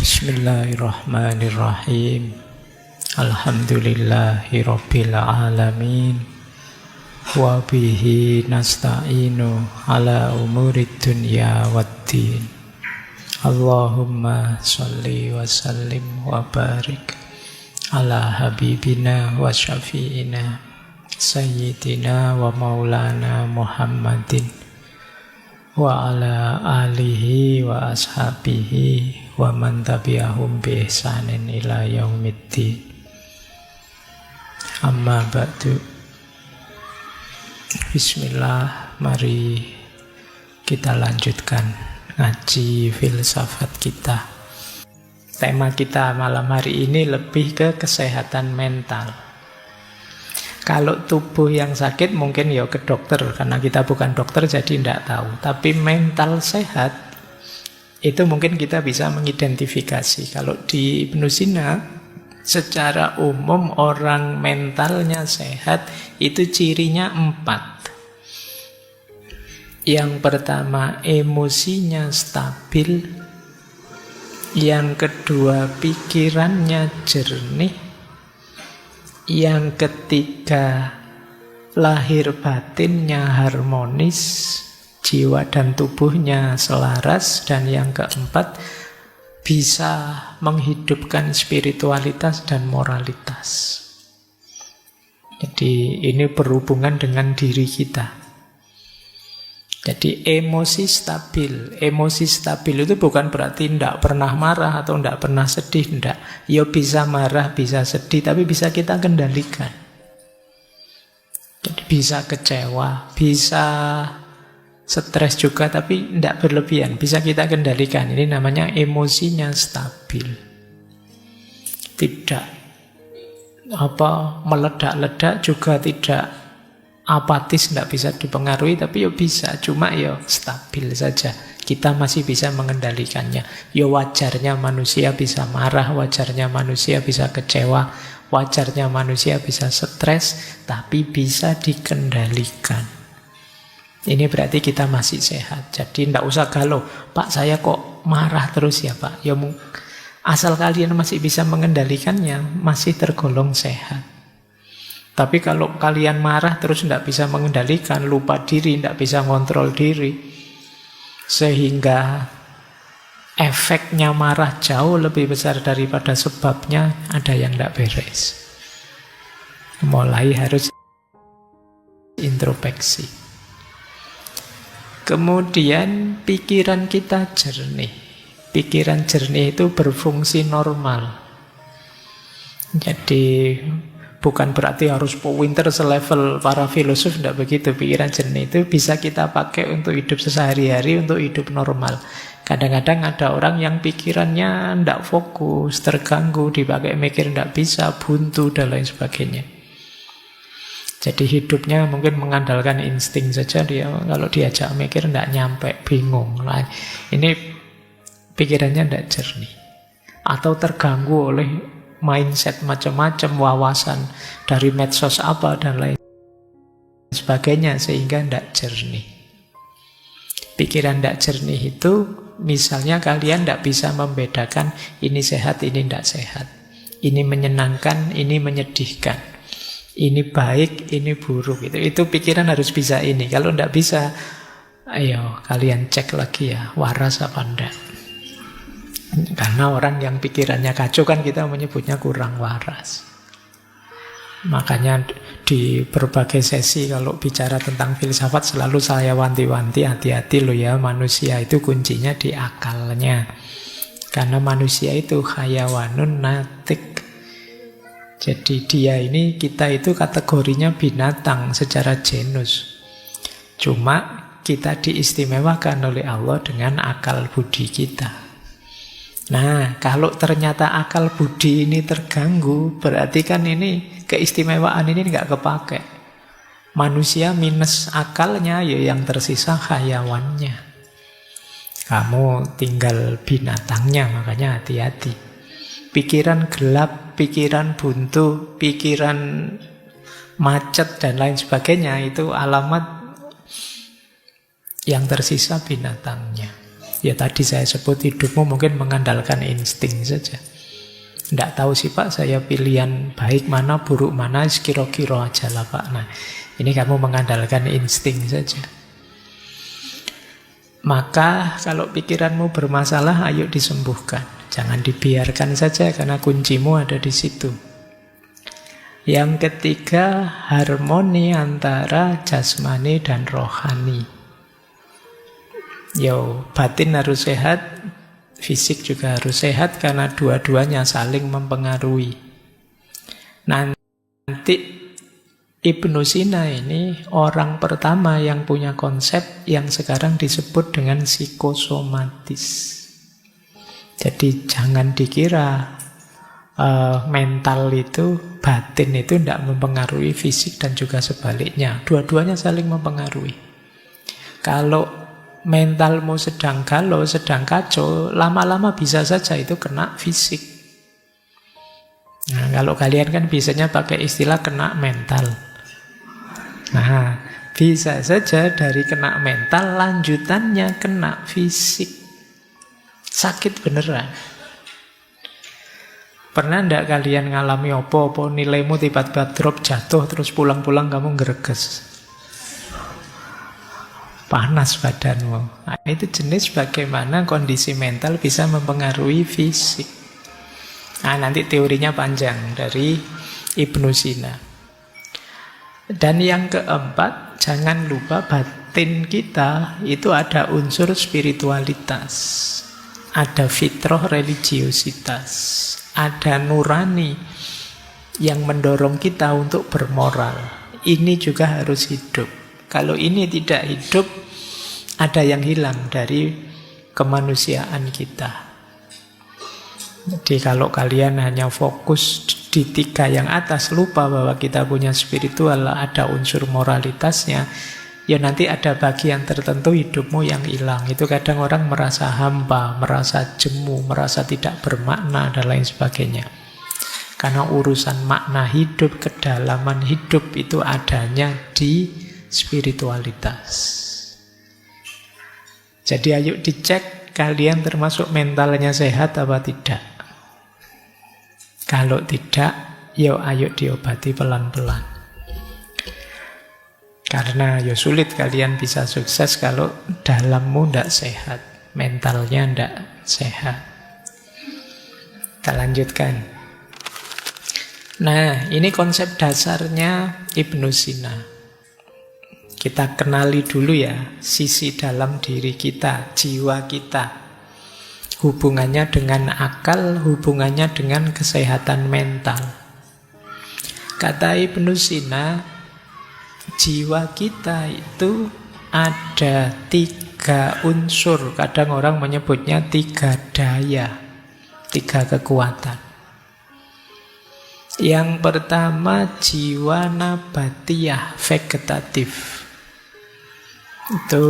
Bismillahirrahmanirrahim. Alhamdulillahi rabbil alamin. Wa bihi nasta'inu ala umurid dunya waddin. Allahumma salli wa sallim wa barik ala habibina wa syafi'ina sayyidina wa maulana Muhammadin wa ala alihi wa ashabihi wa man tabi'ahum bi ihsanin ila yaumiddin. Amma ba'du. Bismillah, mari kita lanjutkan ngaji filsafat kita. Tema kita malam hari ini lebih ke kesehatan mental. Kalau tubuh yang sakit mungkin ya ke dokter, karena kita bukan dokter jadi tidak tahu. Tapi mental sehat itu mungkin kita bisa mengidentifikasi. Kalau di Ibnu Sina, secara umum orang mentalnya sehat itu cirinya 4. Yang pertama, emosinya stabil. Yang kedua, pikirannya jernih. Yang ketiga, lahir batinnya harmonis, jiwa dan tubuhnya selaras. Dan yang keempat, bisa menghidupkan spiritualitas dan moralitas. Jadi ini berhubungan dengan diri kita. Jadi emosi stabil. Emosi stabil itu bukan berarti tidak pernah marah atau tidak pernah sedih. Tidak. Ya bisa marah, bisa sedih, tapi bisa kita kendalikan. Jadi bisa kecewa, bisa stres juga, tapi tidak berlebihan. Bisa kita kendalikan. Ini namanya emosinya stabil. Tidak meledak-ledak, juga tidak apatis, tidak bisa dipengaruhi, tapi ya bisa, cuma ya stabil saja. Kita masih bisa mengendalikannya. Ya wajarnya manusia bisa marah, wajarnya manusia bisa kecewa, wajarnya manusia bisa stres, tapi bisa dikendalikan. Ini berarti kita masih sehat. Jadi tidak usah galau, Pak saya kok marah terus ya Pak. Ya asal kalian masih bisa mengendalikannya, masih tergolong sehat. Tapi kalau kalian marah terus tidak bisa mengendalikan, lupa diri, tidak bisa ngontrol diri, sehingga efeknya marah jauh lebih besar daripada sebabnya, ada yang tidak beres. Mulai harus introspeksi. Kemudian pikiran kita jernih. Pikiran jernih itu berfungsi normal. Jadi bukan berarti harus pinter selevel para filosof, tidak begitu. Pikiran jernih itu bisa kita pakai untuk hidup sehari-hari, untuk hidup normal. Kadang-kadang ada orang yang pikirannya tidak fokus, terganggu, dipakai mikir tidak bisa, buntu, dan lain sebagainya. Jadi hidupnya mungkin mengandalkan insting saja, dia kalau diajak mikir tidak nyampe, bingung. Nah, ini pikirannya tidak jernih. Atau terganggu oleh mindset macam-macam, wawasan dari medsos apa dan lain sebagainya, sehingga tidak jernih. Pikiran tidak jernih itu misalnya kalian tidak bisa membedakan ini sehat, ini tidak sehat, ini menyenangkan, ini menyedihkan, ini baik, ini buruk. Itu pikiran harus bisa ini. Kalau tidak bisa, ayo kalian cek lagi ya, waras apa enggak. Karena orang yang pikirannya kacau kan kita menyebutnya kurang waras. Makanya di berbagai sesi kalau bicara tentang filsafat selalu saya wanti-wanti, hati-hati loh ya, manusia itu kuncinya di akalnya. Karena manusia itu hayawanun natik. Jadi kita itu kategorinya binatang secara genus. Cuma kita diistimewakan oleh Allah dengan akal budi kita. Nah, kalau ternyata akal budi ini terganggu, berarti kan ini keistimewaan ini nggak kepake. Manusia minus akalnya, ya yang tersisa hayawannya. Kamu tinggal binatangnya, makanya hati-hati. Pikiran gelap, pikiran buntu, pikiran macet, dan lain sebagainya, itu alamat yang tersisa binatangnya. Ya tadi saya sebut hidupmu mungkin mengandalkan insting saja. Tidak tahu sih Pak, saya pilihan baik mana, buruk mana, kira-kira aja lah Pak. Nah, ini kamu mengandalkan insting saja. Maka kalau pikiranmu bermasalah, ayo disembuhkan. Jangan dibiarkan saja karena kuncimu ada di situ. Yang ketiga, harmoni antara jasmani dan rohani. Batin harus sehat, fisik juga harus sehat karena dua-duanya saling mempengaruhi. Nanti Ibnu Sina ini orang pertama yang punya konsep yang sekarang disebut dengan psikosomatis. Jadi jangan dikira mental itu, batin itu tidak mempengaruhi fisik dan juga sebaliknya. Dua-duanya saling mempengaruhi. Kalau mentalmu sedang galau, sedang kacau, lama-lama bisa saja itu kena fisik. Nah, kalau kalian kan biasanya pakai istilah kena mental. Nah, bisa saja dari kena mental, lanjutannya kena fisik. Sakit beneran. Pernah enggak kalian ngalami apa-apa, nilaimu tiba-tiba drop, jatuh, terus pulang-pulang kamu ngereges? Panas badanmu. Nah, itu jenis bagaimana kondisi mental bisa mempengaruhi fisik. Nah, nanti teorinya panjang dari Ibnu Sina. Dan yang keempat, jangan lupa batin kita itu ada unsur spiritualitas. Ada fitrah religiositas. Ada nurani yang mendorong kita untuk bermoral. Ini juga harus hidup. Kalau ini tidak hidup, ada yang hilang dari kemanusiaan kita. Jadi kalau kalian hanya fokus di tiga yang atas, lupa bahwa kita punya spiritual, ada unsur moralitasnya, ya nanti ada bagian tertentu hidupmu yang hilang. Itu kadang orang merasa hampa, merasa jemu, merasa tidak bermakna, dan lain sebagainya. Karena urusan makna hidup, kedalaman hidup itu adanya di spiritualitas. Jadi ayo dicek kalian termasuk mentalnya sehat apa tidak. Kalau tidak, ayo diobati pelan-pelan. Karena sulit kalian bisa sukses kalau dalammu tidak sehat, mentalnya tidak sehat. Kita lanjutkan. Nah, ini konsep dasarnya Ibnu Sina. Kita kenali dulu ya sisi dalam diri kita, jiwa kita. Hubungannya dengan akal, hubungannya dengan kesehatan mental. Kata Ibnu Sina, jiwa kita itu ada 3 unsur. Kadang orang menyebutnya 3 daya, 3 kekuatan. Yang pertama jiwa nabatiyah, vegetatif. Itu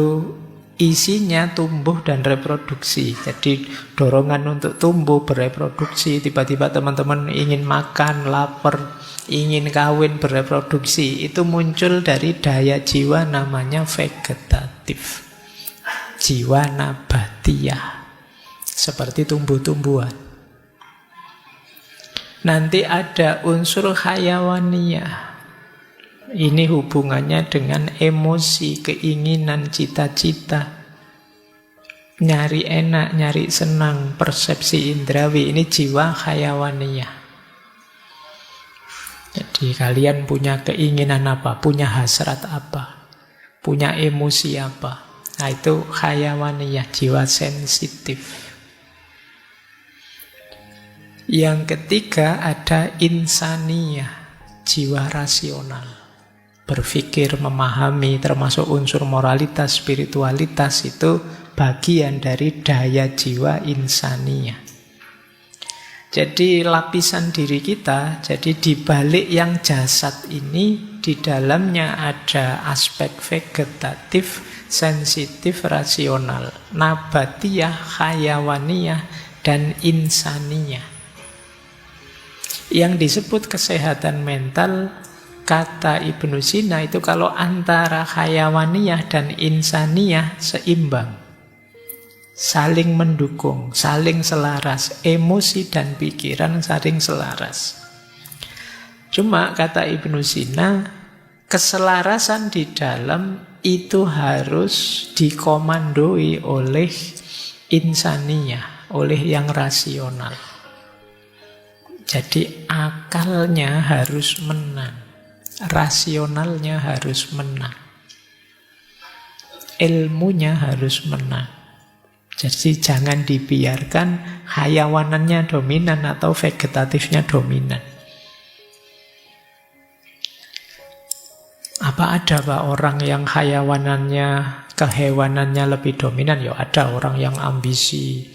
isinya tumbuh dan reproduksi. Jadi dorongan untuk tumbuh, bereproduksi. Tiba-tiba teman-teman ingin makan, lapar, ingin kawin, bereproduksi. Itu muncul dari daya jiwa namanya vegetatif. Jiwa nabatiyah. Seperti tumbuh-tumbuhan. Nanti ada unsur hayawaniyah. Ini hubungannya dengan emosi, keinginan, cita-cita. Nyari enak, nyari senang, persepsi indrawi. Ini jiwa hayawaniyah. Jadi kalian punya keinginan apa, punya hasrat apa, punya emosi apa. Nah itu hayawaniyah, jiwa sensitif. Yang ketiga ada insaniyah, jiwa rasional. Berpikir, memahami, termasuk unsur moralitas, spiritualitas, itu bagian dari daya jiwa insaniyah. Jadi lapisan diri kita, jadi di balik yang jasad ini, di dalamnya ada aspek vegetatif, sensitif, rasional, nabatiyah, hayawaniyah, dan insaniyah. Yang disebut kesehatan mental, kata Ibnu Sina itu kalau antara hayawaniyah dan insaniyah seimbang. saling mendukung, saling selaras. Emosi dan pikiran saling selaras. Cuma kata Ibnu Sina, keselarasan di dalam itu harus dikomandoi oleh insaniyah, oleh yang rasional. Jadi akalnya harus menang, rasionalnya harus menang, ilmunya harus menang. Jadi jangan dibiarkan hayawanannya dominan atau vegetatifnya dominan. Apa ada Pak orang yang hayawanannya, kehewanannya lebih dominan? Ya ada, orang yang ambisi,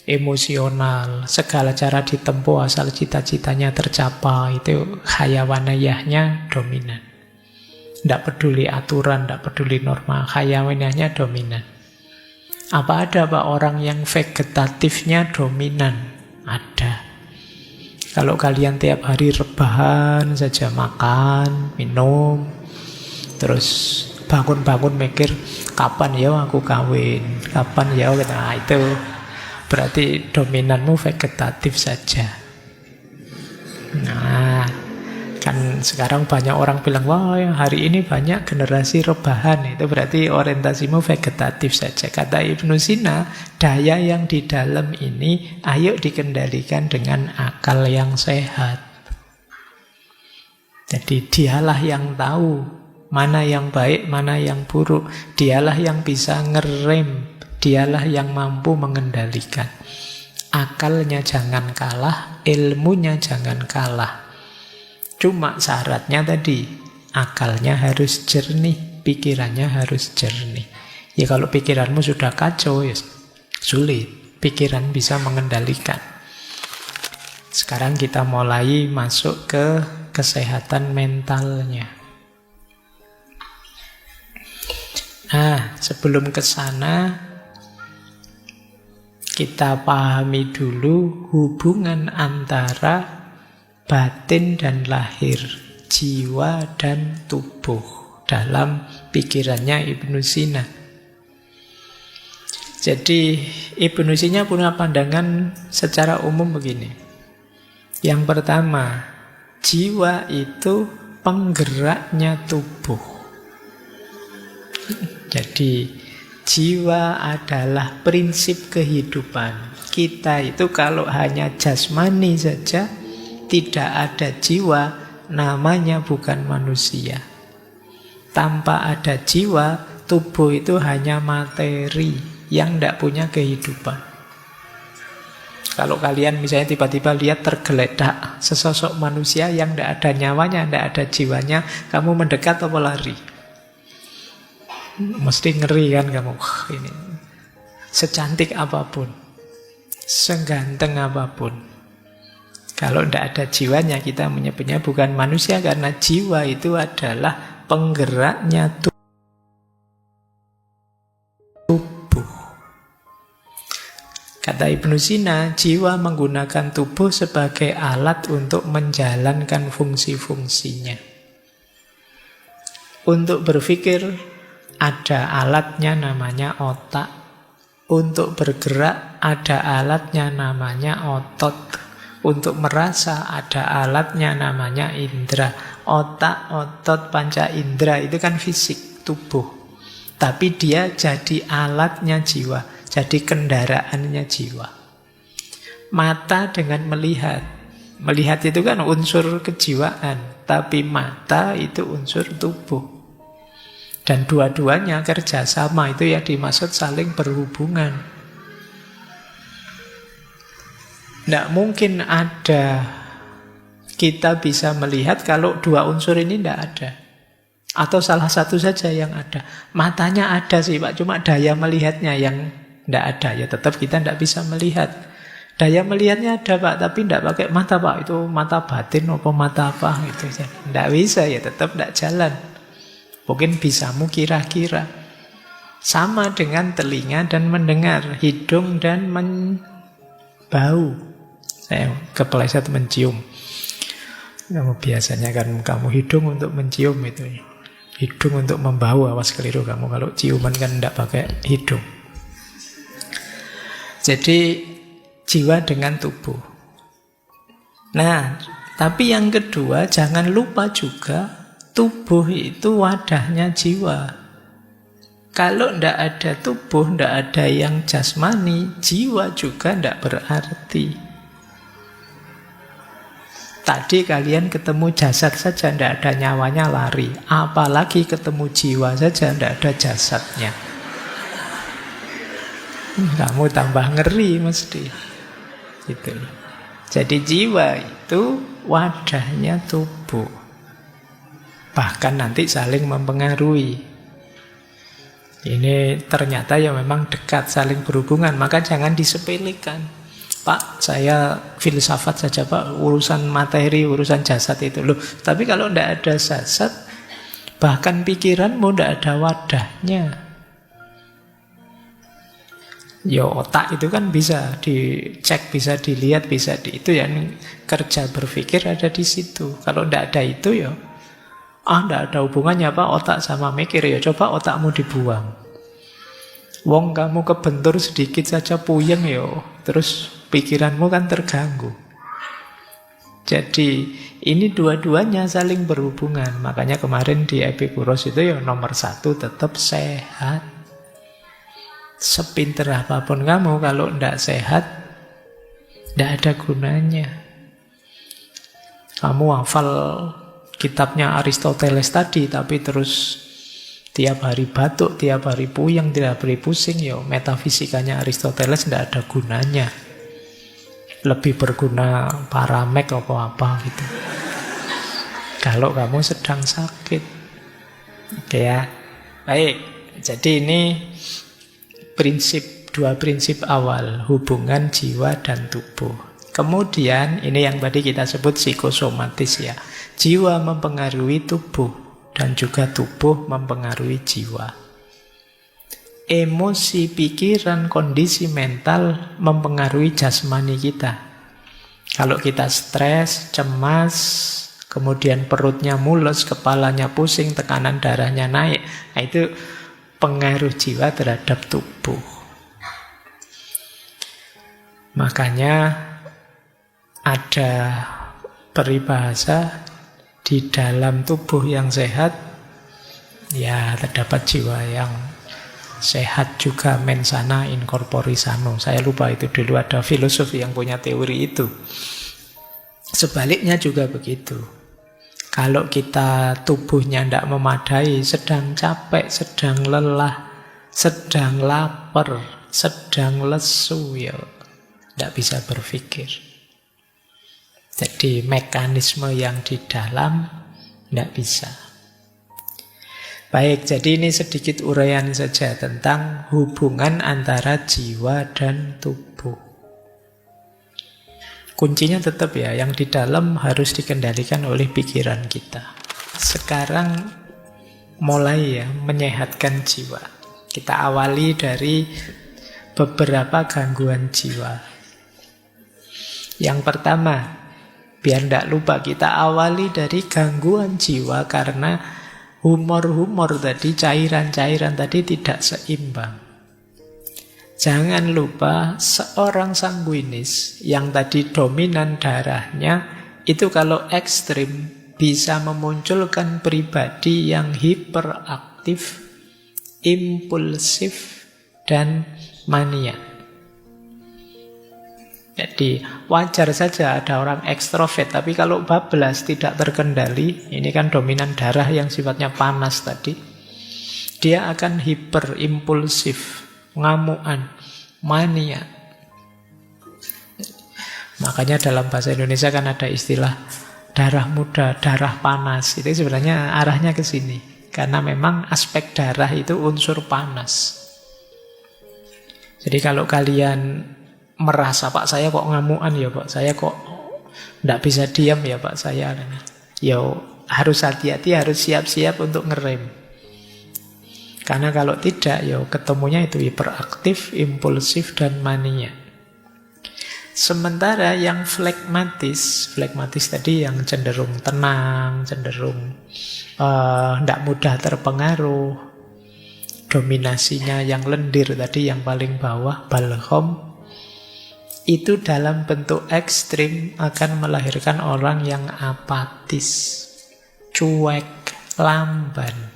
emosional, segala cara ditempuh asal cita-citanya tercapai, itu hayawaniyahnya dominan. Tidak peduli aturan, tidak peduli norma, hayawaniyahnya dominan. Apa ada Pak orang yang vegetatifnya dominan? Ada. Kalau kalian tiap hari rebahan saja, makan, minum, terus bangun-bangun mikir, kapan ya aku kawin, kapan ya, nah itu berarti dominanmu vegetatif saja. Nah, kan sekarang banyak orang bilang, wah hari ini banyak generasi rebahan, itu berarti orientasimu vegetatif saja. Kata Ibnu Sina, daya yang di dalam ini ayo dikendalikan dengan akal yang sehat. Jadi dialah yang tahu mana yang baik, mana yang buruk. Dialah yang bisa ngerem, dialah yang mampu mengendalikan. Akalnya jangan kalah, ilmunya jangan kalah. Cuma syaratnya tadi, akalnya harus jernih, pikirannya harus jernih. Ya kalau pikiranmu sudah kacau, ya sulit. Pikiran bisa mengendalikan. Sekarang kita mulai masuk ke kesehatan mentalnya. Nah, sebelum ke sana, kita pahami dulu hubungan antara batin dan lahir, jiwa dan tubuh dalam pikirannya Ibnu Sina. Jadi Ibnu Sina punya pandangan secara umum begini. Yang pertama, jiwa itu penggeraknya tubuh. Jadi jiwa adalah prinsip kehidupan. Kita itu kalau hanya jasmani saja, tidak ada jiwa, namanya bukan manusia. Tanpa ada jiwa, tubuh itu hanya materi yang tidak punya kehidupan. Kalau kalian misalnya tiba-tiba lihat tergeletak sesosok manusia yang tidak ada nyawanya, tidak ada jiwanya, kamu mendekat atau lari? Mesti ngeri kan kamu. Ini secantik apapun, seganteng apapun, kalau tidak ada jiwanya, kita menyebutnya bukan manusia, karena jiwa itu adalah penggeraknya tubuh. Kata Ibnu Sina, jiwa menggunakan tubuh sebagai alat untuk menjalankan fungsi-fungsinya. Untuk berpikir, ada alatnya namanya otak. Untuk bergerak, ada alatnya namanya otot. Untuk merasa ada alatnya namanya indera. Otak, otot, panca indera itu kan fisik, tubuh. Tapi dia jadi alatnya jiwa, jadi kendaraannya jiwa. Mata dengan melihat. Melihat itu kan unsur kejiwaan, tapi mata itu unsur tubuh. Dan dua-duanya kerjasama, itu yang dimaksud saling berhubungan. Tidak mungkin ada kita bisa melihat kalau dua unsur ini tidak ada. Atau salah satu saja yang ada. Matanya ada sih Pak, cuma daya melihatnya yang tidak ada. Ya tetap kita tidak bisa melihat. Daya melihatnya ada Pak, tapi tidak pakai mata Pak. Itu mata batin apa mata apa gitu. Tidak bisa, ya tetap tidak jalan. Mungkin bisamu kira-kira. Sama dengan telinga dan mendengar, hidung dan bau. Saya kepleset mencium. Kamu biasanya kan kamu hidung untuk mencium itu, hidung untuk membau, awas keliru kamu. Kalau ciuman kan tidak pakai hidung. Jadi jiwa dengan tubuh. Nah, tapi yang kedua, jangan lupa juga tubuh itu wadahnya jiwa. Kalau tidak ada tubuh, tidak ada yang jasmani, jiwa juga tidak berarti. Tadi kalian ketemu jasad saja, tidak ada nyawanya, lari. Apalagi ketemu jiwa saja, tidak ada jasadnya. Kamu tambah ngeri mesti. Gitu. Jadi jiwa itu wadahnya tubuh. Bahkan nanti saling mempengaruhi. Ini ternyata ya memang dekat, saling berhubungan. Maka jangan disepelekan. Pak, saya filsafat saja Pak, urusan materi, urusan jasad itu loh. Tapi kalau tidak ada jasad, bahkan pikiranmu tidak ada wadahnya. Ya otak itu kan bisa dicek, bisa dilihat, bisa itu ya kerja berpikir ada di situ. Kalau tidak ada itu ya tidak ada hubungannya Pak otak sama mikir. Ya coba otakmu dibuang. Wong kamu kebentur sedikit saja puyeng ya, terus pikiranmu kan terganggu. Jadi ini dua-duanya saling berhubungan. Makanya kemarin di Epikuros itu ya nomor 1 tetap sehat. Sepinter apapun kamu, kalau tidak sehat, tidak ada gunanya. Kamu hafal kitabnya Aristoteles tadi, tapi terus tiap hari batuk, tiap hari puyeng, tiap hari pusing, ya metafisikanya Aristoteles tidak ada gunanya. Lebih berguna paramek apa-apa gitu. Kalau kamu sedang sakit. Oke ya. Baik, jadi ini dua prinsip awal, hubungan jiwa dan tubuh. Kemudian ini yang tadi kita sebut psikosomatis ya. Jiwa mempengaruhi tubuh dan juga tubuh mempengaruhi jiwa. Emosi, pikiran, kondisi mental mempengaruhi jasmani kita. Kalau kita stres, cemas, kemudian perutnya mules, kepalanya pusing, tekanan darahnya naik, nah itu pengaruh jiwa terhadap tubuh. Makanya ada peribahasa, di dalam tubuh yang sehat ya terdapat jiwa yang sehat juga, mens sana in corpore sano. Saya lupa itu dulu ada filosof yang punya teori itu. Sebaliknya juga begitu. Kalau kita tubuhnya tidak memadai, sedang capek, sedang lelah, sedang lapar, sedang lesu, ya tidak bisa berpikir. Jadi mekanisme yang di dalam tidak bisa. Baik, jadi ini sedikit uraian saja tentang hubungan antara jiwa dan tubuh. Kuncinya tetap ya, yang di dalam harus dikendalikan oleh pikiran kita. Sekarang mulai ya menyehatkan jiwa. Kita awali dari beberapa gangguan jiwa. Yang pertama, biar tidak lupa, kita awali dari gangguan jiwa karena humor-humor tadi, cairan-cairan tadi tidak seimbang. Jangan lupa seorang sanguinis yang tadi dominan darahnya itu kalau ekstrim bisa memunculkan pribadi yang hiperaktif, impulsif, dan mania. Jadi wajar saja ada orang ekstrovert, tapi kalau bablas tidak terkendali, ini kan dominan darah yang sifatnya panas tadi, dia akan hiperimpulsif, ngamuan, mania. Makanya dalam bahasa Indonesia kan ada istilah darah muda, darah panas. Itu sebenarnya arahnya ke sini, karena memang aspek darah itu unsur panas. Jadi kalau kalian merasa, Pak saya kok ngamuan ya Pak, saya kok tidak bisa diam ya Pak saya, ya harus hati-hati, harus siap-siap untuk ngerem. Karena kalau tidak, ya ketemunya itu hiperaktif, impulsif, dan mania. Sementara yang flegmatis tadi yang cenderung tenang, cenderung tidak mudah terpengaruh, dominasinya yang lendir tadi, yang paling bawah, balhom, itu dalam bentuk ekstrim akan melahirkan orang yang apatis, cuek, lamban.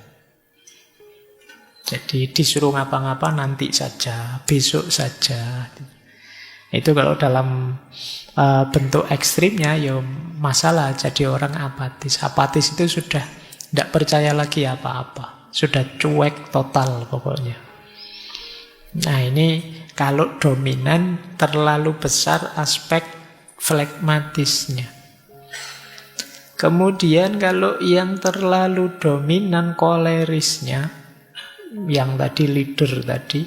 Jadi disuruh ngapa-ngapa nanti saja, besok saja. Itu kalau dalam bentuk ekstrimnya ya masalah, jadi orang apatis. Apatis itu sudah tidak percaya lagi apa-apa, sudah cuek total pokoknya. Nah ini kalau dominan terlalu besar aspek flegmatisnya. Kemudian kalau yang terlalu dominan kolerisnya, yang tadi leader tadi,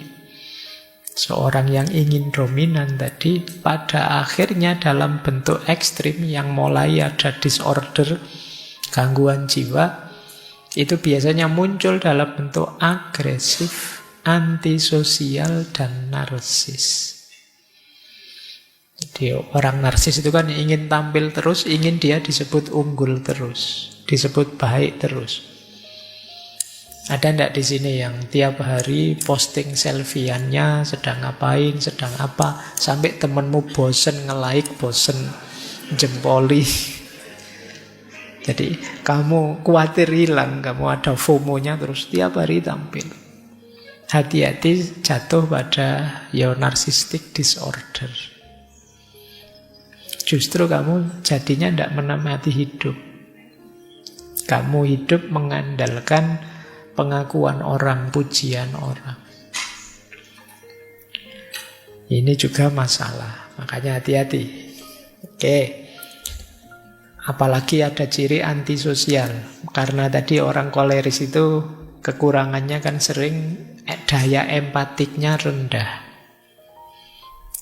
seorang yang ingin dominan tadi, pada akhirnya dalam bentuk ekstrim yang mulai ada disorder, gangguan jiwa, itu biasanya muncul dalam bentuk agresif, antisosial, dan narsis. Jadi orang narsis itu kan ingin tampil terus, ingin dia disebut unggul terus, disebut baik terus. Ada ndak di sini yang tiap hari posting selfie-annya sedang ngapain, sedang apa, sampai temenmu bosen nge-like, bosen jempoli. Jadi kamu khawatir hilang, kamu ada FOMO-nya terus tiap hari tampil. Hati-hati jatuh pada narcissistic disorder. Justru kamu jadinya ndak menikmati hidup. Kamu hidup mengandalkan pengakuan orang, pujian orang. Ini juga masalah, makanya hati-hati. Oke. Apalagi ada ciri antisosial. Karena tadi orang koleris itu kekurangannya kan sering daya empatiknya rendah.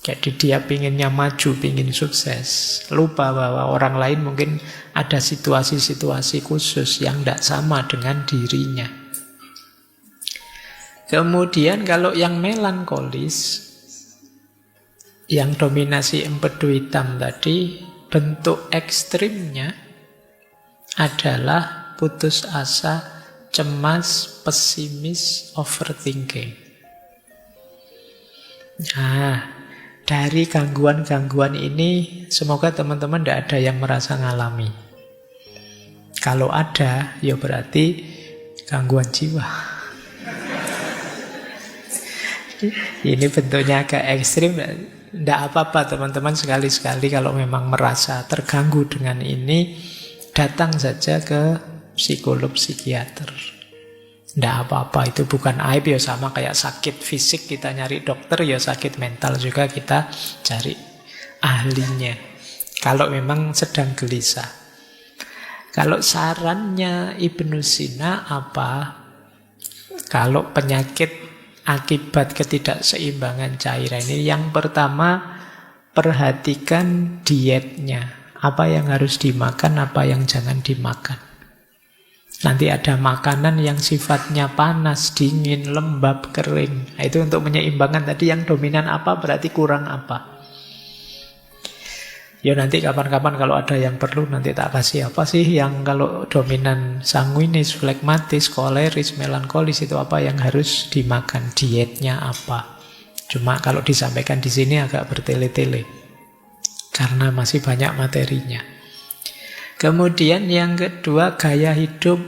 Jadi dia pinginnya maju, pingin sukses. Lupa bahwa orang lain mungkin ada situasi-situasi khusus yang tidak sama dengan dirinya. Kemudian kalau yang melankolis, yang dominasi empedu hitam tadi, bentuk ekstrimnya adalah putus asa, cemas, pesimis, overthinking. Nah, dari gangguan-gangguan ini semoga teman-teman tidak ada yang merasa ngalami. Kalau ada, ya berarti gangguan jiwa. Ini bentuknya agak ekstrim. Tidak apa-apa teman-teman, sekali-sekali kalau memang merasa terganggu dengan ini, datang saja ke psikolog, psikiater. Tidak apa-apa, itu bukan aib. Ya sama kayak sakit fisik kita nyari dokter, ya sakit mental juga kita cari ahlinya. Kalau memang sedang gelisah. Kalau sarannya Ibnu Sina apa? Kalau penyakit akibat ketidakseimbangan cairan ini, yang pertama perhatikan dietnya. Apa yang harus dimakan, apa yang jangan dimakan. Nanti ada makanan yang sifatnya panas, dingin, lembab, kering. Nah, itu untuk menyeimbangkan tadi yang dominan apa, berarti kurang apa. Ya nanti kapan-kapan kalau ada yang perlu nanti tak kasih apa sih yang kalau dominan sanguinis, flegmatis, koleris, melankolis itu apa yang harus dimakan, dietnya apa. Cuma kalau disampaikan di sini agak bertele-tele karena masih banyak materinya. Kemudian yang kedua, gaya hidup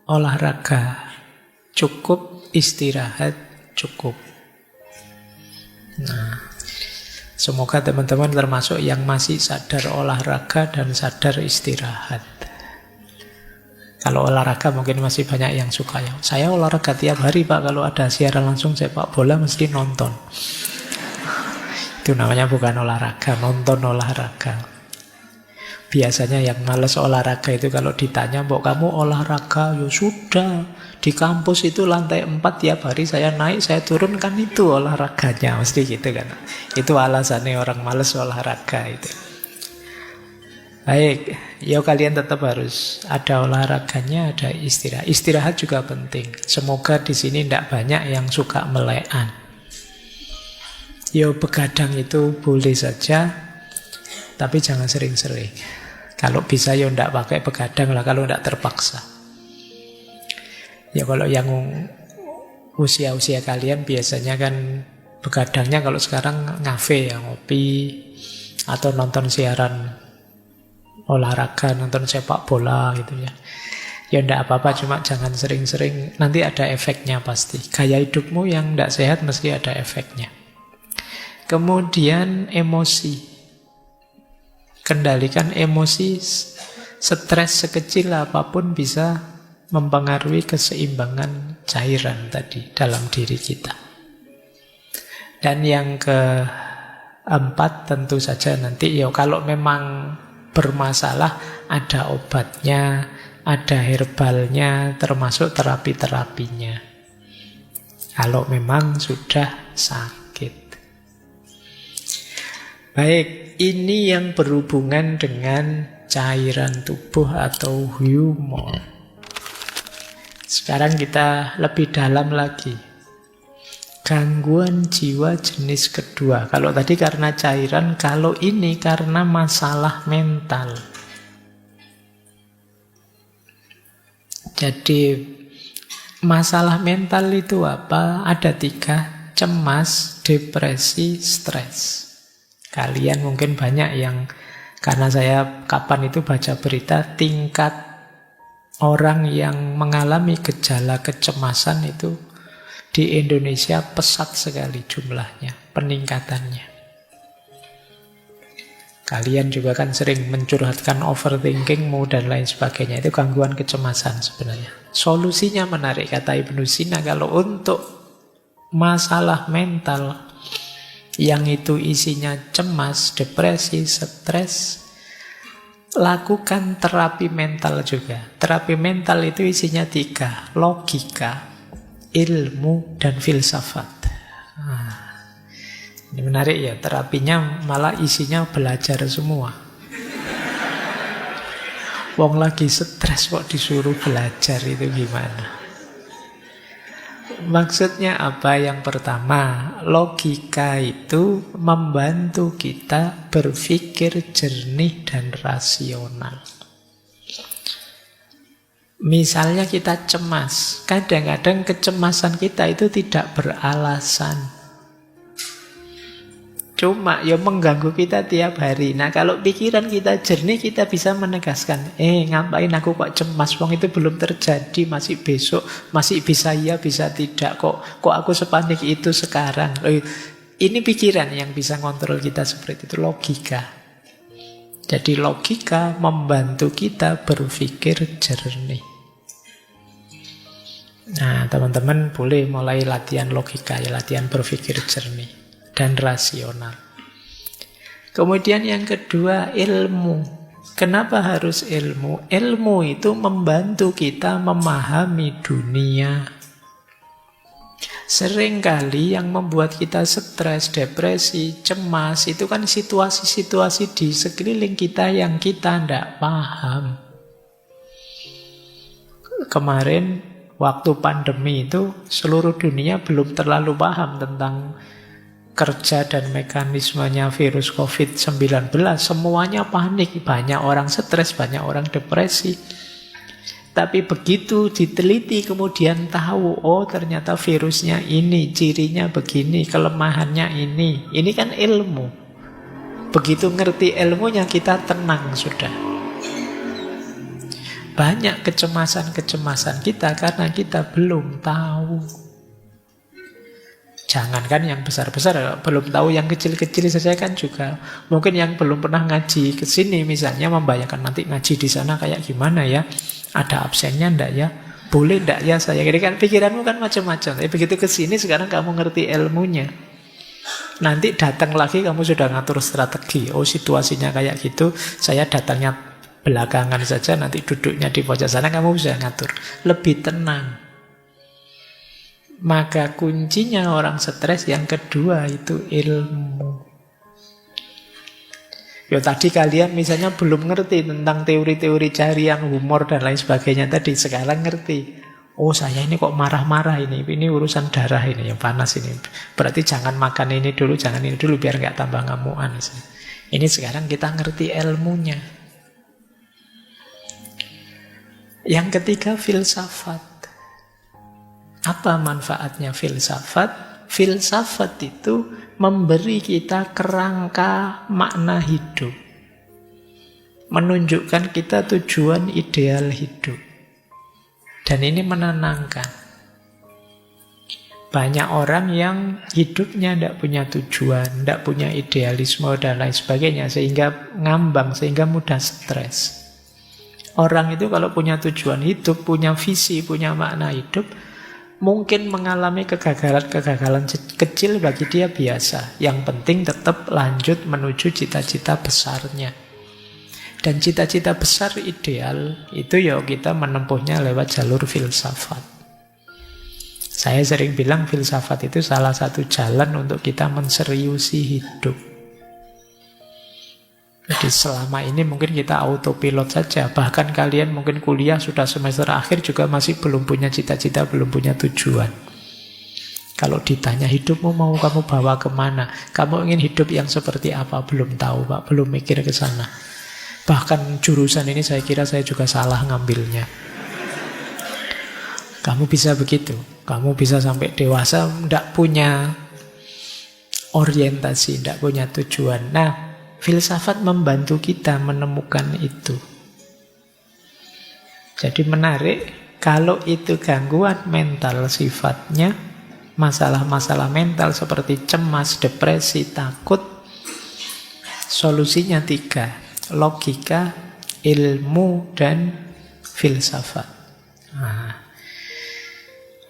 olahraga. Cukup istirahat, cukup. Nah, semoga teman-teman termasuk yang masih sadar olahraga dan sadar istirahat. Kalau olahraga mungkin masih banyak yang suka ya. Saya olahraga tiap hari Pak, kalau ada siaran langsung sepak bola mesti nonton. Itu namanya bukan olahraga, nonton olahraga. Biasanya yang males olahraga itu kalau ditanya, "Mbok kamu olahraga?" Ya sudah, di kampus itu lantai 4 tiap hari saya naik, saya turun, kan itu olahraganya. Mesti gitu kan. Itu alasannya orang males olahraga itu. Baik, ya kalian tetap harus ada olahraganya, ada istirahat. Istirahat juga penting. Semoga di sini tidak banyak yang suka melekan. Ya begadang itu boleh saja, tapi jangan sering-sering. Kalau bisa ya tidak pakai begadang lah, kalau tidak terpaksa. Ya kalau yang usia-usia kalian biasanya kan Begadangnya kalau sekarang ngafe ya, ngopi, atau nonton siaran olahraga, nonton sepak bola gitu ya. Ya enggak apa-apa, cuma jangan sering-sering, nanti ada efeknya pasti. Gaya hidupmu yang enggak sehat mesti ada efeknya. Kemudian emosi. Kendalikan emosi, stres sekecil apapun bisa mempengaruhi keseimbangan cairan tadi dalam diri kita. Dan yang keempat tentu saja nanti ya kalau memang bermasalah ada obatnya, ada herbalnya, termasuk terapi-terapinya. Kalau memang sudah sakit. Baik, ini yang berhubungan dengan cairan tubuh atau humor. Sekarang kita lebih dalam lagi. Gangguan jiwa jenis kedua. Kalau tadi karena cairan, kalau ini karena masalah mental. Jadi masalah mental itu apa? Ada 3, cemas, depresi, stres. Kalian mungkin banyak yang, karena saya kapan itu baca berita, tingkat orang yang mengalami gejala kecemasan itu di Indonesia pesat sekali jumlahnya, peningkatannya. Kalian juga kan sering mencurhatkan overthinkingmu dan lain sebagainya. Itu gangguan kecemasan sebenarnya. Solusinya menarik, kata Ibnu Sina, kalau untuk masalah mental yang itu isinya cemas, depresi, stres, lakukan terapi mental juga. Terapi mental itu isinya 3, logika, ilmu, dan filsafat. Ini menarik ya, terapinya malah isinya belajar semua. Wong lagi stres kok disuruh belajar, itu gimana? Maksudnya apa? Yang pertama, logika itu membantu kita berpikir jernih dan rasional. Misalnya kita cemas, kadang-kadang kecemasan kita itu tidak beralasan. Cuma ya mengganggu kita tiap hari. Nah kalau pikiran kita jernih, kita bisa menegaskan, ngapain aku kok cemas, wong itu belum terjadi, masih besok, masih bisa ya, bisa tidak, kok aku sepanik itu sekarang. Ini pikiran yang bisa ngontrol kita seperti itu, logika. Jadi logika membantu kita berpikir jernih. Nah teman-teman boleh mulai latihan logika ya, latihan berpikir jernih dan rasional. Kemudian yang kedua, ilmu. Kenapa harus ilmu? Ilmu itu membantu kita memahami dunia. Seringkali yang membuat kita stres, depresi, cemas, itu kan situasi-situasi di sekeliling kita yang kita tidak paham. Kemarin waktu pandemi itu seluruh dunia belum terlalu paham tentang kerja dan mekanismenya virus COVID-19. Semuanya panik, banyak orang stres, banyak orang depresi. Tapi begitu diteliti kemudian tahu, oh ternyata virusnya ini, cirinya begini, kelemahannya ini. Ini kan ilmu. Begitu ngerti ilmunya kita tenang sudah. Banyak kecemasan-kecemasan kita karena kita belum tahu. Jangankan yang besar-besar, belum tahu yang kecil-kecil saja kan juga. Mungkin yang belum pernah ngaji ke sini misalnya membayangkan nanti ngaji di sana kayak gimana ya? Ada absennya ndak ya? Boleh ndak ya saya? Jadi kan pikiranmu kan macam-macam. Tapi begitu ke sini sekarang kamu ngerti ilmunya. Nanti datang lagi kamu sudah ngatur strategi. Oh situasinya kayak gitu, saya datangnya belakangan saja, nanti duduknya di pojok sana, kamu bisa ngatur. Lebih tenang. Maka kuncinya orang stres yang kedua itu ilmu. Ya tadi kalian misalnya belum ngerti tentang teori-teori carian humor dan lain sebagainya tadi, sekarang ngerti. Oh saya ini kok marah-marah ini urusan darah ini yang panas ini. Berarti jangan makan ini dulu, jangan ini dulu biar nggak tambah ngamuan. Ini sekarang kita ngerti ilmunya. Yang ketiga filsafat. Apa manfaatnya filsafat? filsafat itu memberi kita kerangka makna hidup. Menunjukkan kita tujuan ideal hidup. Dan ini menenangkan. Banyak orang yang hidupnya tidak punya tujuan, tidak punya idealisme dan lain sebagainya, sehingga ngambang, sehingga mudah stres. Orang itu kalau punya tujuan hidup, punya visi, punya makna hidup, mungkin mengalami kegagalan-kegagalan kecil bagi dia biasa. Yang penting tetap lanjut menuju cita-cita besarnya. Dan cita-cita besar ideal itu ya kita menempuhnya lewat jalur filsafat. Saya sering bilang filsafat itu salah satu jalan untuk kita menseriusi hidup. Jadi selama ini mungkin kita autopilot saja. Bahkan kalian mungkin kuliah sudah semester akhir juga masih belum punya cita-cita, belum punya tujuan. Kalau ditanya hidupmu mau kamu bawa kemana? Kamu ingin hidup yang seperti apa? Belum tahu Pak, belum mikir ke sana. Bahkan jurusan ini saya kira saya juga salah ngambilnya. Kamu bisa begitu. Kamu bisa sampai dewasa tidak punya orientasi, tidak punya tujuan. Nah, filsafat membantu kita menemukan itu. Jadi menarik, kalau itu gangguan mental sifatnya, masalah-masalah mental seperti cemas, depresi, takut, solusinya 3. Logika, ilmu, dan filsafat. Nah,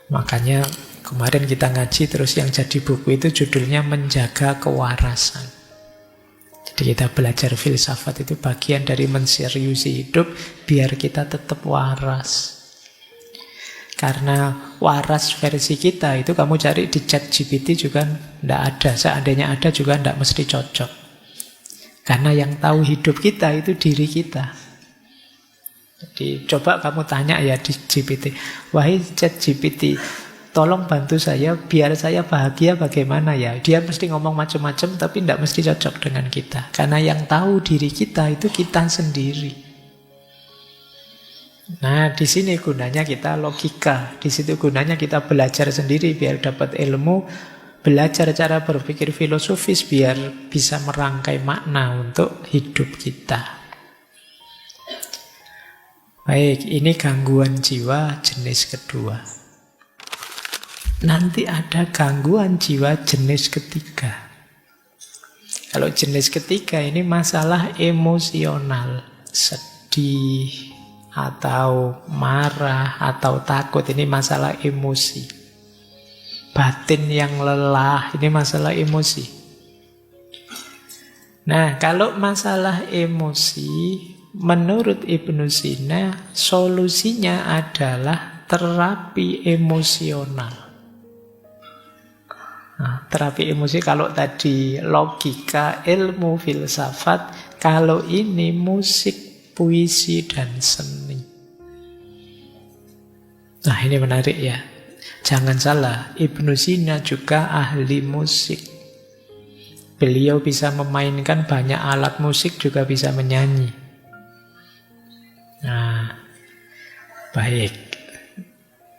makanya kemarin kita ngaji terus yang jadi buku itu judulnya Menjaga Kewarasan. Jadi kita belajar filsafat itu bagian dari menseriusi hidup biar kita tetap waras. Karena waras versi kita itu kamu cari di ChatGPT juga tidak ada. Seandainya ada juga tidak mesti cocok. Karena yang tahu hidup kita itu diri kita. Jadi coba kamu tanya ya di GPT, wahai ChatGPT, tolong bantu saya biar saya bahagia bagaimana ya. Dia mesti ngomong macam-macam tapi tidak mesti cocok dengan kita. Karena yang tahu diri kita itu kita sendiri. Nah, di sini gunanya kita logika, di situ gunanya kita belajar sendiri biar dapat ilmu, belajar cara berpikir filosofis biar bisa merangkai makna untuk hidup kita. Baik, ini gangguan jiwa jenis kedua. Nanti ada gangguan jiwa jenis ketiga. Kalau jenis ketiga ini masalah emosional, sedih, atau marah, atau takut. Ini masalah emosi. Batin yang lelah, ini masalah emosi. Nah, kalau masalah emosi, menurut Ibnu Sina, solusinya adalah terapi emosional. Nah, terapi emosi kalau tadi logika, ilmu, filsafat, kalau ini musik, puisi, dan seni. Nah, ini menarik ya. Jangan salah, Ibnu Sina juga ahli musik. Beliau bisa memainkan banyak alat musik, juga bisa menyanyi. Nah, baik.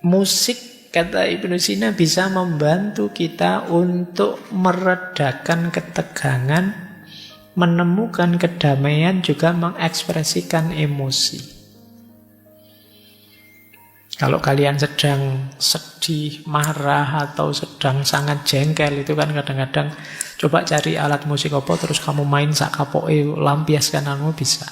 Musik, kata Ibnu Sina, bisa membantu kita untuk meredakan ketegangan, menemukan kedamaian, juga mengekspresikan emosi. Kalau kalian sedang sedih, marah, atau sedang sangat jengkel, itu kan kadang-kadang coba cari alat musik apa, terus kamu main sak kapoke, lampiaskan kamu bisa.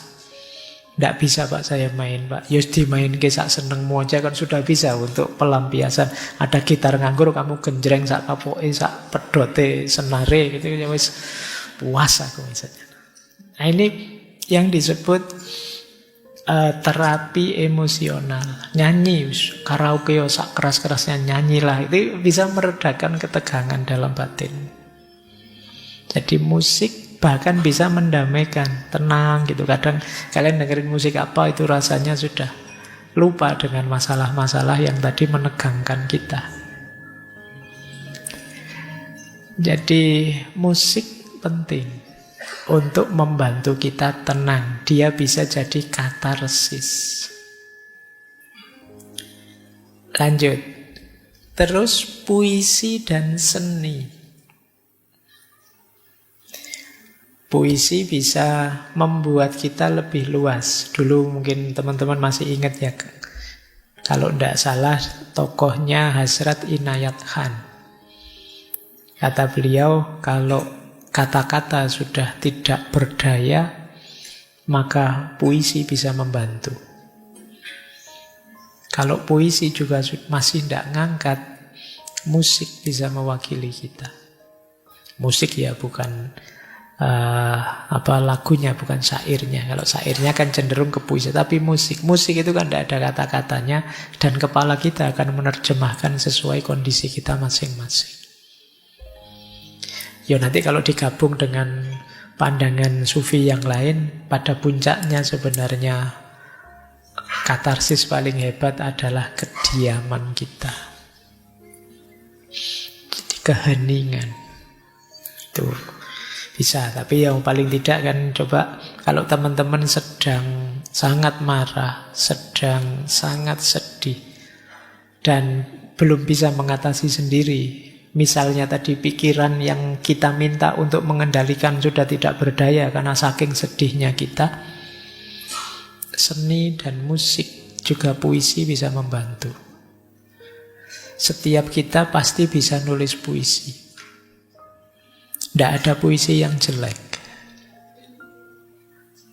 Tidak bisa Pak saya main Pak. Yus dimain ke sak senengmu aja kan sudah bisa untuk pelampiasan. Ada gitar nganggur kamu genjreng sak kapoke, sak pedote, senare gitu ya wis puas aku misalnya. Nah, ini yang disebut terapi emosional. Nyanyi, karaoke sak keras-kerasnya nyanyilah. Itu bisa meredakan ketegangan dalam batin. Jadi musik bahkan bisa mendamaikan, tenang gitu. Kadang kalian dengerin musik apa itu rasanya sudah lupa dengan masalah-masalah yang tadi menegangkan kita. Jadi musik penting untuk membantu kita tenang. Dia bisa jadi katarsis. Lanjut. Terus puisi dan seni. Puisi bisa membuat kita lebih luas. Dulu mungkin teman-teman masih ingat ya, kalau tidak salah tokohnya Hasrat Inayat Khan. Kata beliau, kalau kata-kata sudah tidak berdaya, maka puisi bisa membantu. Kalau puisi juga masih tidak ngangkat, musik bisa mewakili kita. Musik ya bukan lagunya, bukan syairnya. Kalau syairnya kan cenderung ke puisi, tapi musik itu kan tidak ada kata-katanya, dan kepala kita akan menerjemahkan sesuai kondisi kita masing-masing. Ya nanti kalau digabung dengan pandangan sufi yang lain, pada puncaknya sebenarnya katarsis paling hebat adalah kediaman kita. Jadi keheningan itu bisa, tapi yang paling tidak kan coba kalau teman-teman sedang sangat marah, sedang sangat sedih, dan belum bisa mengatasi sendiri. Misalnya tadi pikiran yang kita minta untuk mengendalikan sudah tidak berdaya karena saking sedihnya kita. Seni dan musik, juga puisi bisa membantu. Setiap kita pasti bisa nulis puisi. Tidak ada puisi yang jelek.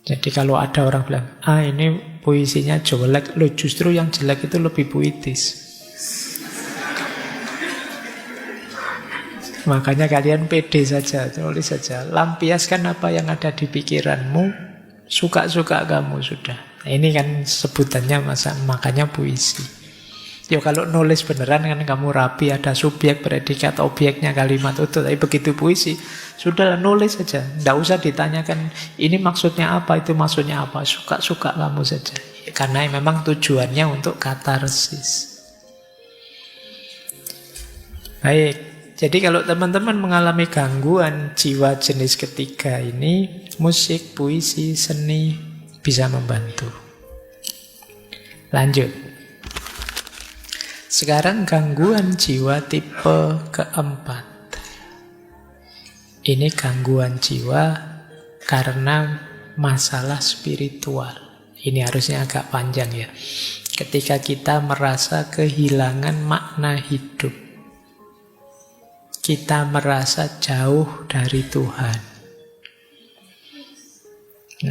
Jadi kalau ada orang bilang, ini puisinya jelek, loh justru yang jelek itu lebih puitis. Makanya kalian pede saja, tulis saja. Lampiaskan apa yang ada di pikiranmu, suka-suka kamu sudah. Nah, ini kan sebutannya makanya puisi. Ya kalau nulis beneran kan kamu rapi, ada subjek, predikat, objeknya, kalimat utuh. Tapi begitu puisi, sudahlah nulis saja. Tidak usah ditanyakan, ini maksudnya apa, itu maksudnya apa. Suka-suka kamu saja. Karena memang tujuannya untuk katarsis. Baik. Jadi kalau teman-teman mengalami gangguan jiwa jenis ketiga ini, musik, puisi, seni bisa membantu. Lanjut. Sekarang gangguan jiwa tipe keempat. Ini gangguan jiwa karena masalah spiritual. Ini harusnya agak panjang ya. Ketika kita merasa kehilangan makna hidup, kita merasa jauh dari Tuhan.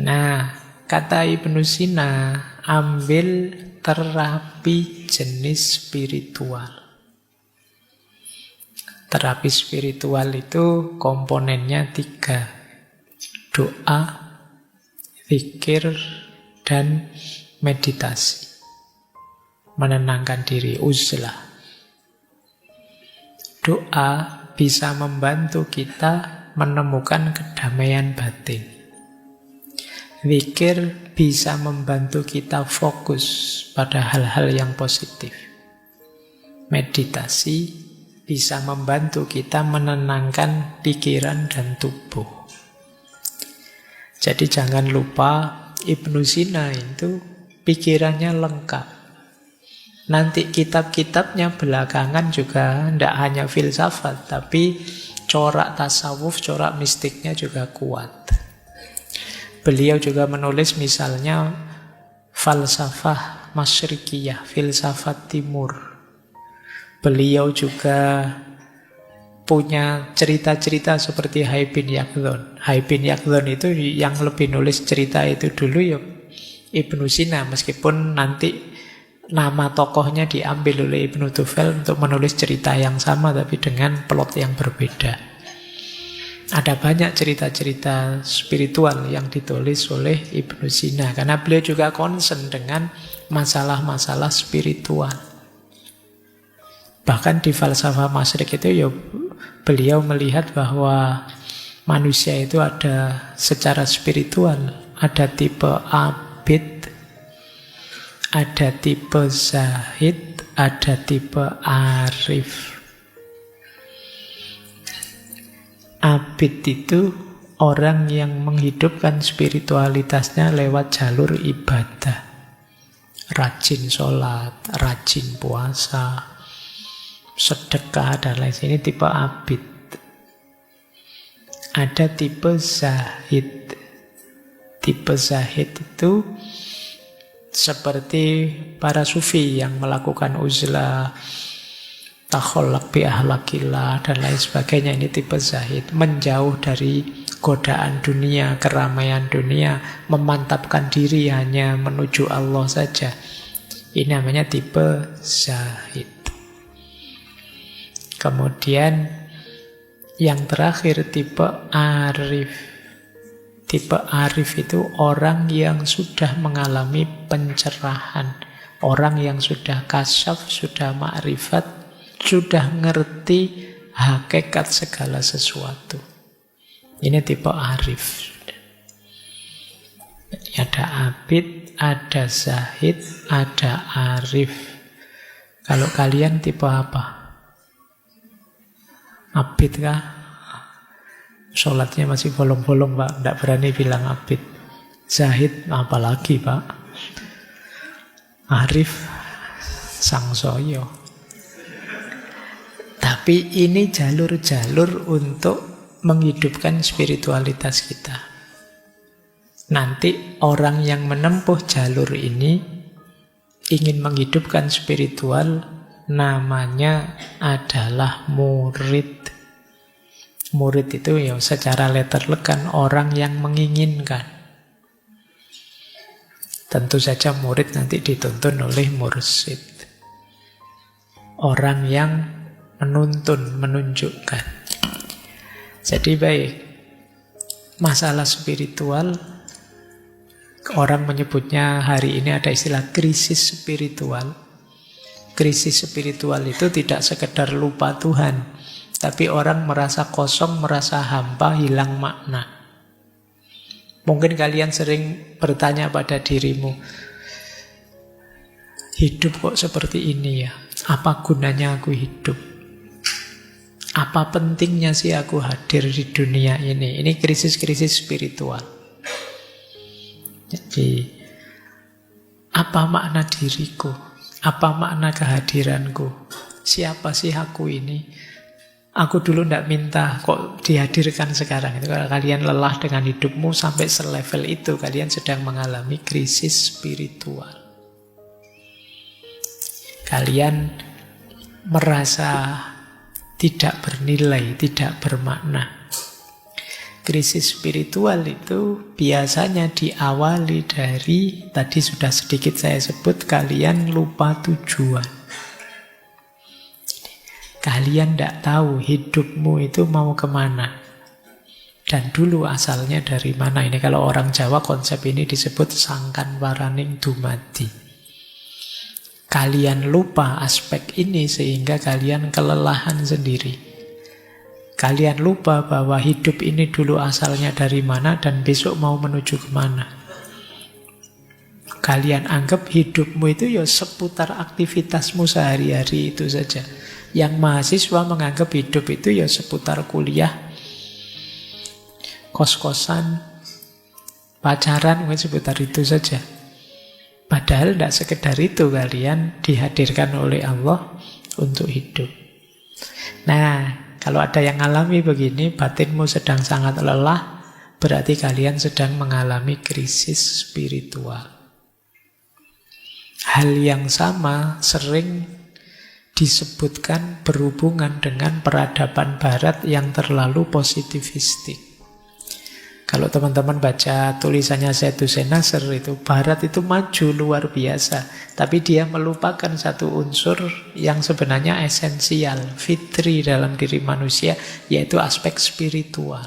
Nah, kata Ibnu Sina, ambil terapi jenis spiritual. Terapi spiritual itu komponennya 3. Doa, zikir, dan meditasi. Menenangkan diri, uzlah. Doa bisa membantu kita menemukan kedamaian batin. Zikir bisa membantu kita fokus pada hal-hal yang positif. Meditasi bisa membantu kita menenangkan pikiran dan tubuh. Jadi jangan lupa Ibnu Sina itu pikirannya lengkap. Nanti kitab-kitabnya belakangan juga tidak hanya filsafat, tapi corak tasawuf, corak mistiknya juga kuat. Beliau juga menulis misalnya falsafah masyrikiyah, filsafat timur. Beliau juga punya cerita-cerita seperti Hai bin Yaqdhan. Hai bin Yaqdhan itu yang lebih nulis cerita itu dulu ya Ibnu Sina, meskipun nanti nama tokohnya diambil oleh Ibnu Tufel untuk menulis cerita yang sama tapi dengan plot yang berbeda. Ada banyak cerita-cerita spiritual yang ditulis oleh Ibnu Sina karena beliau juga concern dengan masalah-masalah spiritual. Bahkan di falsafah masyrik itu ya beliau melihat bahwa manusia itu ada secara spiritual, ada tipe abid, ada tipe zahid, ada tipe arif. Abid itu orang yang menghidupkan spiritualitasnya lewat jalur ibadah. Rajin sholat, rajin puasa, sedekah dan lain sebagainya. Ini tipe abid. Ada tipe zahid. Tipe zahid itu seperti para sufi yang melakukan uzlah, takholak bi ahlakillah dan lain sebagainya. Ini tipe zahid, menjauh dari godaan dunia, keramaian dunia, memantapkan diri hanya menuju Allah saja. Ini namanya tipe zahid. Kemudian yang terakhir tipe arif. Tipe arif itu orang yang sudah mengalami pencerahan, orang yang sudah kasyaf, sudah ma'rifat, sudah ngerti hakikat segala sesuatu. Ini tipe arif. Ada abid, ada zahid, ada arif. Kalau kalian tipe apa? Abid kah? Sholatnya masih bolong-bolong, Pak. Tidak berani bilang abid. Zahid, apalagi, Pak. Arif, sangsoyo. Tapi ini jalur-jalur untuk menghidupkan spiritualitas kita. Nanti orang yang menempuh jalur ini ingin menghidupkan spiritual, namanya adalah murid. Murid itu ya secara letterlek kan orang yang menginginkan. Tentu saja murid nanti dituntun oleh mursyid. Orang yang menuntun, menunjukkan. Jadi baik, masalah spiritual, orang menyebutnya hari ini ada istilah krisis spiritual. Krisis spiritual itu tidak sekedar lupa Tuhan, tapi orang merasa kosong, merasa hampa, hilang makna. Mungkin kalian sering bertanya pada dirimu, hidup kok seperti ini ya? Apa gunanya aku hidup? Apa pentingnya sih aku hadir di dunia ini? Ini krisis-krisis spiritual. Jadi, apa makna diriku? Apa makna kehadiranku? Siapa sih aku ini? Aku dulu tidak minta, kok dihadirkan sekarang. Itu kalau kalian lelah dengan hidupmu sampai selevel itu, kalian sedang mengalami krisis spiritual. Kalian merasa tidak bernilai, tidak bermakna. Krisis spiritual itu biasanya diawali dari, tadi sudah sedikit saya sebut, kalian lupa tujuan. Kalian tidak tahu hidupmu itu mau kemana. Dan dulu asalnya dari mana. Ini kalau orang Jawa konsep ini disebut sangkan waraning dumadi. Kalian lupa aspek ini sehingga kalian kelelahan sendiri. Kalian lupa bahwa hidup ini dulu asalnya dari mana dan besok mau menuju kemana. Kalian anggap hidupmu itu ya seputar aktivitasmu sehari-hari itu saja. Yang mahasiswa menganggap hidup itu ya seputar kuliah, kos-kosan, pacaran, mungkin seputar itu saja. Padahal tidak sekedar itu kalian dihadirkan oleh Allah untuk hidup. Nah, kalau ada yang alami begini, batinmu sedang sangat lelah, berarti kalian sedang mengalami krisis spiritual. Hal yang sama sering disebutkan berhubungan dengan peradaban barat yang terlalu positivistik. Kalau teman-teman baca tulisannya Sayyid Nasr itu, barat itu maju luar biasa, tapi dia melupakan satu unsur yang sebenarnya esensial, fitri dalam diri manusia, yaitu aspek spiritual.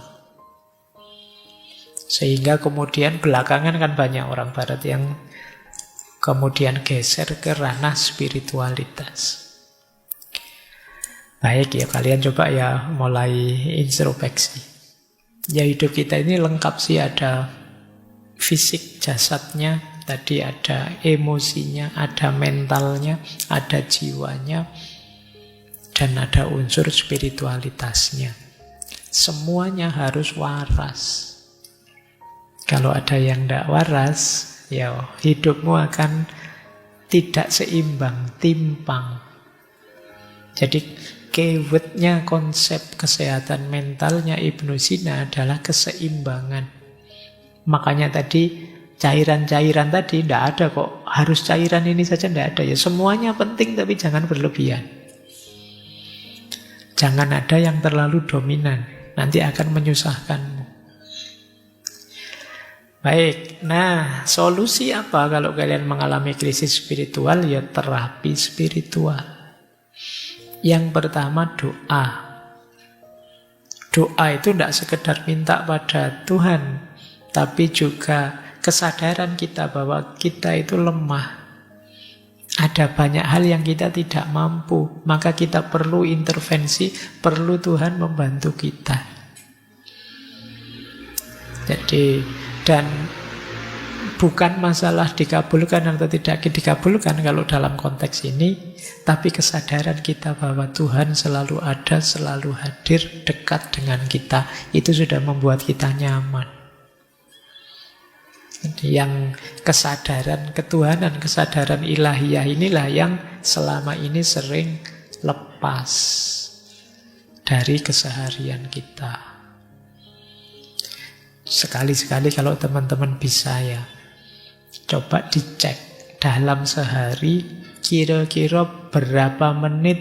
Sehingga kemudian belakangan kan banyak orang barat yang kemudian geser ke ranah spiritualitas. Baik ya, kalian coba ya mulai introspeksi. Ya hidup kita ini lengkap sih, ada fisik jasadnya, tadi ada emosinya, ada mentalnya, ada jiwanya, dan ada unsur spiritualitasnya. Semuanya harus waras. Kalau ada yang tidak waras, ya hidupmu akan tidak seimbang, timpang. Jadi keywordnya konsep kesehatan mentalnya Ibnu Sina adalah keseimbangan. Makanya tadi cairan-cairan tadi tidak ada kok. Harus cairan ini saja tidak ada. Ya semuanya penting tapi jangan berlebihan. Jangan ada yang terlalu dominan. Nanti akan menyusahkanmu. Baik, nah solusi apa kalau kalian mengalami krisis spiritual? Ya terapi spiritual. Yang pertama doa. Doa itu tidak sekedar minta pada Tuhan, tapi juga kesadaran kita bahwa kita itu lemah. Ada banyak hal yang kita tidak mampu, maka kita perlu intervensi, perlu Tuhan membantu kita. Jadi, dan bukan masalah dikabulkan atau tidak dikabulkan kalau dalam konteks ini, tapi kesadaran kita bahwa Tuhan selalu ada, selalu hadir, dekat dengan kita, itu sudah membuat kita nyaman. Jadi yang kesadaran ketuhanan, kesadaran ilahiyah inilah yang selama ini sering lepas dari keseharian kita. Sekali-sekali kalau teman-teman bisa ya, coba dicek dalam sehari kira-kira berapa menit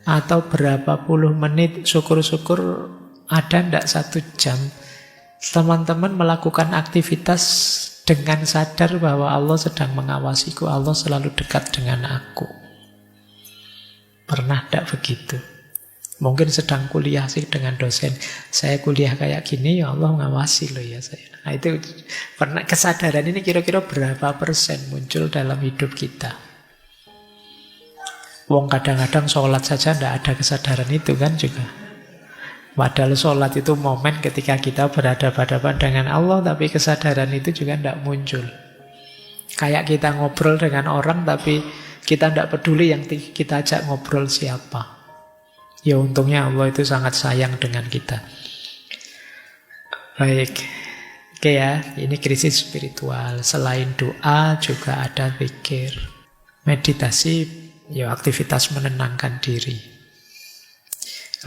atau berapa puluh menit, syukur-syukur ada ndak 1 jam teman-teman melakukan aktivitas dengan sadar bahwa Allah sedang mengawasiku, Allah selalu dekat dengan aku. Pernah tidak begitu? Mungkin sedang kuliah sih dengan dosen, saya kuliah kayak gini, ya Allah mengawasi loh ya saya. Nah itu pernah, kesadaran ini kira-kira berapa persen muncul dalam hidup kita? Wong kadang-kadang sholat saja tidak ada kesadaran itu kan juga. Padahal sholat itu momen ketika kita berhadapan-hadapan dengan Allah, tapi kesadaran itu juga tidak muncul. Kayak kita ngobrol dengan orang, tapi kita tidak peduli yang kita ajak ngobrol siapa. Ya untungnya Allah itu sangat sayang dengan kita. Baik, oke ya, ini krisis spiritual. Selain doa juga ada zikir. Meditasi, ya aktivitas menenangkan diri.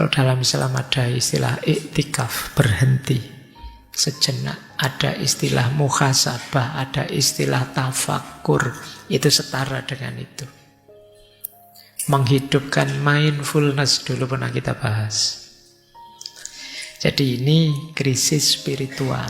Kalau dalam Islam ada istilah iktikaf, berhenti sejenak. Ada istilah muhasabah, ada istilah tafakur. Itu setara dengan itu. Menghidupkan mindfulness dulu pernah kita bahas. Jadi ini krisis spiritual.